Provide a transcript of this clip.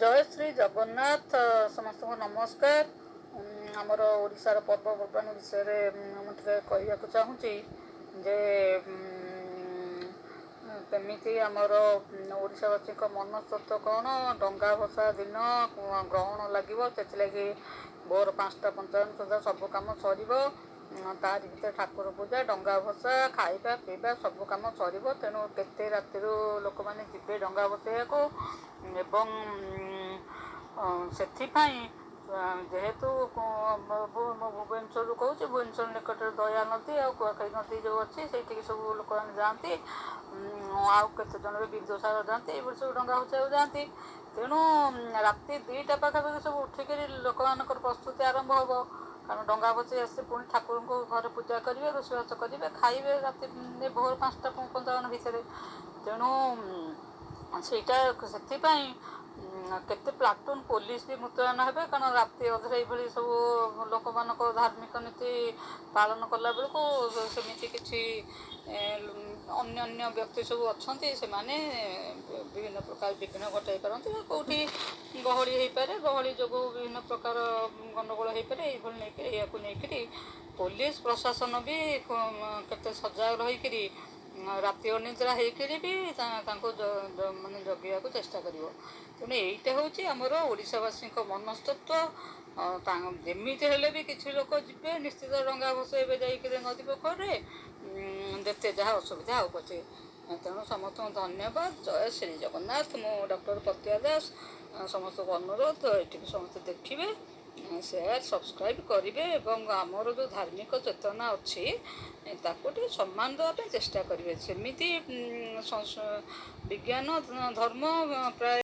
जय श्री जगन्नाथ समस्त नमस्कार। आमर ओडिशार पर्वपर्वाणी विषय मुझे कहवाक चाहूँगी जे केमिति आमर ओडिशावासी मनस्तत्व कौन डंगा भसा दिन ग्रहण लगे से भोर 5:55 सुधा सब कम सर तारि भर ठाकुर पूजा डंगा भसा खाଇବା पीवा सब कम सर तेणु केते राति लोक मैंने जीवे डंगा भसैया एवं जेहेतु भुवनेश्वर कहूँ भुवनेश्वर निकट दया नदी आ कुआखाई नदी जो अच्छी से सब लोक मैंने जाती आउ केते जन भी विद्योसागर जाती ये सब डंगा भसैया जाती। तेणु राति 2टा पाखापाखि सब उठिक लोक मान प्रस्तुति आरंभ हम कारण डंगा भसई आसे पुणी ठाकुर को घर पूजा करेंगे रोषेबास करेंगे खाइबे राति भोर 5:55 भितर। तेणु सेटा से केते प्लाटून पुलिस भी मुतयन हे कारण राति अधरे ये सब लोक मान धार्मिक नीति पालन कला बेलू सेमती किसी अन्य व्यक्ति सब अच्छा से माने विभिन्न प्रकार विघ्न घटाई पारती कौटी गहली हो पारे गहली जो विभिन्न प्रकार गंडगोल हो पारे ये नहीं पुलिस प्रशासन भी केते सजग रही राति अनिद्रा होकर भी माने जगेगा चेष्टा कर। तेणु यहीटा हूँ आमर ओडिशावासी मनस्तत्व जमी हेले भी किसी लोक जी निश्चित डंगा भसैबे जाइए नदी पोखर जेते जहाँ असुविधा हो पचे। तेणु समस्त धन्यवाद। जय श्री जगन्नाथ। मु डॉक्टर पतिया दास समस्त अनुरोध ये समस्त देखिए शेयर सब्सक्राइब करेंगे और आमर जो धार्मिक चेतना अच्छी ताको सम्मान देवाई चेष्टा करेंगे। सेमती विज्ञान धर्म प्राय